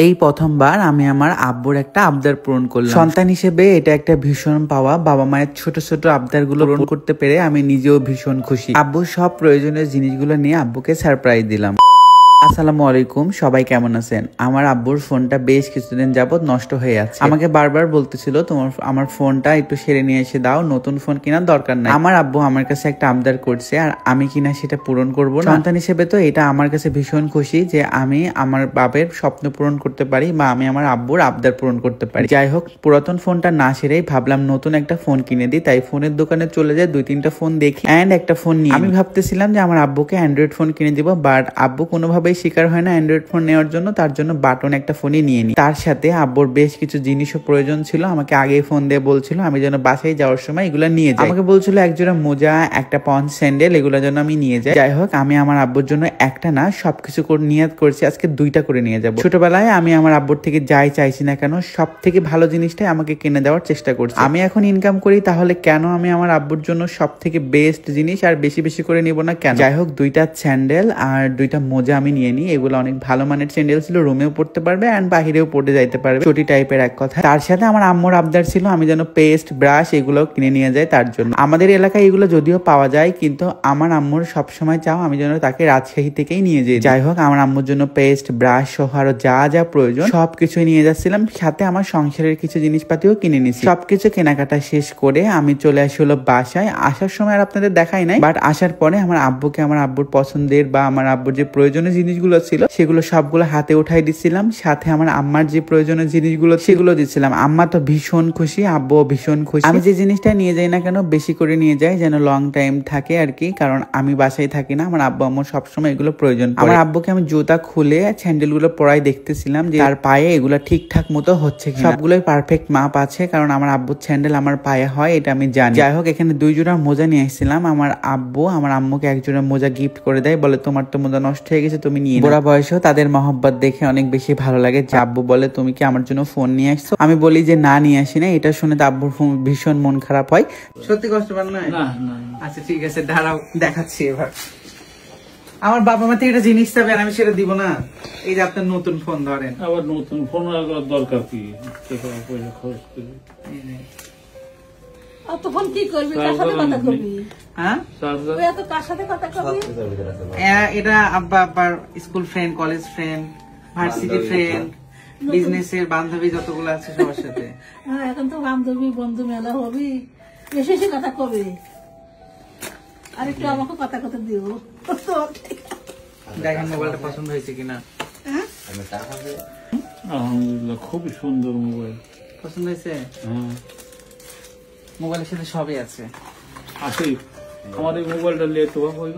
এই প্রথমবার আমি আমার আব্বুর একটা আবদার পূরণ করলাম। সন্তান হিসেবে এটা একটা ভীষণ পাওয়া। বাবা মায়ের ছোট ছোট আবদার গুলো পূরণ করতে পেরে আমি নিজেও ভীষণ খুশি। আব্বুর সব প্রয়োজনীয় জিনিসগুলো নিয়ে আব্বুকে সারপ্রাইজ দিলাম। আসসালামু আলাইকুম, সবাই কেমন আছেন? আমার আব্বুর ফোনটা বেশ কিছুদিন যাবত নষ্ট হয়ে আছে। আমাকে বারবার বলতেছিল তোমার আমার ফোনটা একটু সেরে নিয়ে এসে দাও, নতুন ফোন কেনার দরকার নাই। আমার আব্বু আমার কাছে একটা আবদার করছে আর আমি কিনা সেটা পূরণ করব না। সন্তান হিসেবে তো এটা আমার কাছে ভীষণ খুশি যে আমি আমার বাবার স্বপ্ন পূরণ করতে পারি বা আমি আমার আব্বুর আবদার পূরণ করতে পারি। যাই হোক, পুরাতন ফোনটা না সেরেই ভাবলাম নতুন একটা ফোন কিনে দিই। তাই ফোনের দোকানে চলে যায়, 2-3টা ফোন দেখি এন্ড একটা ফোন নিয়ে আমি ভাবতেছিলাম যে আমার আব্বুকে অ্যান্ড্রয়েড ফোন কিনে দিব, বাট আব্বু কোনোভাবেই শিকার হয় না অ্যান্ড্রয়েড ফোন নেওয়ার জন্য। তার জন্য বাটন একটা ফোনই নিয়ে নিই। তার সাথে আব্বুর বেশ কিছু জিনিসও প্রয়োজন ছিল। আমাকে আগেই ফোন দিয়ে বলছিল আমি যেন বাসায় যাওয়ার সময় এগুলো নিয়ে যাই। আমাকে বলছিল একজোড়া মোজা, একটা পঞ্চ স্যান্ডেল, এগুলো যেন আমি নিয়ে যাই। যাই হোক, আমি আমার আব্বুর জন্য একটা না সবকিছু নিয়াত করছি আজকে 2টা করে নিয়ে যাব। ছোটবেলায় আমি আমার আব্বুর থেকে যাই চাইছি না কেন সব থেকে ভালো জিনিসটাই আমাকে কিনে দেওয়ার চেষ্টা করছি। আমি এখন ইনকাম করি, তাহলে কেন আমি আমার আব্বুর জন্য সব থেকে বেস্ট জিনিস আর বেশি বেশি করে নিব না কেন? যাই হোক, 2টা স্যান্ডেল আর 2টা মোজা আমি নিয়ে নিই। এগুলো অনেক ভালো মানের স্যান্ডেল ছিল, রুমেও পড়তে পারবে এন্ড বাহিরেও পড়তে যাইতে পারবে, ছোটি টাইপের এক কথা। তার সাথে আমার আম্মুর আবদার ছিল আমি যেন পেস্ট, ব্রাশ এগুলো কিনে নিয়ে যাই তার জন্য। আমাদের এলাকায় এগুলো যদিও পাওয়া যায়, কিন্তু আমার আম্মুর সবসময় চাও আমি যেন তাকে রাজশাহী থেকেই নিয়ে যাই। যাই হোক, আমার আম্মুর জন্য পেস্ট, ব্রাশ সহ আরো যা যা প্রয়োজন সবকিছুই নিয়ে যাচ্ছিলাম। সাথে আমার সংসারের কিছু জিনিসপাতিও কিনে নিয়েছি। সবকিছু কেনাকাটা শেষ করে আমি চলে আসি হলো বাসায়। আসার সময় আর আপনাদের দেখাই নাই, বাট আসার পরে আমার আব্বুকে আমার আব্বুর পছন্দের বা আমার আব্বুর যে প্রয়োজনীয় জিনিসগুলো ছিল সেগুলো সবগুলো হাতে উঠাই দিচ্ছিলাম। সাথে আমার আম্মার যে প্রয়োজনীয় জিনিসগুলো সেগুলো দিচ্ছিলাম। আম্মা তো ভীষণ খুশি, আব্বু ভীষণ খুশি। আমি যে জিনিসটা নিয়ে যাই না কেন বেশি করে নিয়ে যাই যেন লং টাইম থাকে আর কি, কারণ আমি বাসায় থাকি না। আমার আব্বু আম্মুর সবসময় এগুলো প্রয়োজন। আমার আব্বুকে আমি জুতা খুলে স্যান্ডেল গুলো পরাই দেখতেছিলাম যে তার পায়ে এগুলো ঠিকঠাক মতো হচ্ছে কিনা। সবগুলোই পারফেক্ট মাপ আছে, কারণ আমার আব্বুর স্যান্ডেল আমার পায়ে হয় এটা আমি জানি। যাই হোক, এখানে 2 জোড়া মোজা নিয়ে আসছিলাম। আমার আব্বু আমার আম্মুকে 1 জোড়া মোজা গিফট করে দেয়, বলে তোমার তো মোজা নষ্ট হয়ে গেছে, তুমি নিয়ে নাও। বুড়া বয়সেও তাদের মহব্বত দেখে অনেক বেশি ভালো লাগে। যে আব্বু বলে তুমি কি আমার জন্য ফোন নিয়ে আসছো? আমি বলি যে না, নিয়ে আসি না। এটা শুনে তো আব্বুর ভীষণ মন খারাপ হয়। সত্যি কষ্ট পান না? আচ্ছা ঠিক আছে, দাঁড়াও দেখাচ্ছি এবার। আমার বাবা মা থেকে একটা জিনিস চাবেন, আমি সেটা দিব না? এই যে আপনার নতুন ফোন ধরেন। আবার নতুন ফোন দরকার কি? তখন কি করবি? কার সাথে কথা করবি? হ্যাঁ, তুই এত কার সাথে কথা করবি? এটা আব্বা আব্বার school friend, college friend, varsity friend, বিজনেসের বান্ধবী যতগুলো আছে সবার সাথে। এখন তো বান্ধবী বন্ধু মেলা হবি, বেশি বেশি কথা কবি। আর একটু আমাকে কথা কথা দিও। দেখেন মোবাইলটা পছন্দ হয়েছে কিনা। আলহামদুলিল্লাহ, খুবই সুন্দর মোবাইল। পছন্দ হয়েছে? মোবাইলের সাথে সবই আছে। আসি আমার এই মোবাইলটা লেট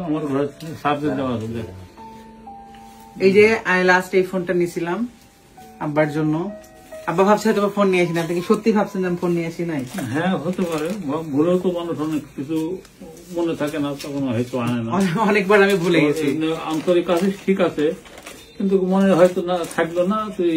আমার ঘরে চার্জে দেওয়া আছে। এই যে আমি লাস্ট এই ফোনটা নিয়েছিলাম আব্বার জন্য। আব্বা ভাবছে হয়তো ফোন নিয়ে আসি না, আপনি কি সত্যি ভাবছেন যে আমি ফোন নিয়ে আসি নাই? হ্যাঁ, হতে পারে। ভুলেও তো মানুষ অনেক কিছু মনে থাকে না, তখন হয়তো আনে না। অনেকবার আমি ভুলে গেছি। আন্তরিক আছে, ঠিক আছে, কিন্তু মনে হয়তো না থাকলো না, তুই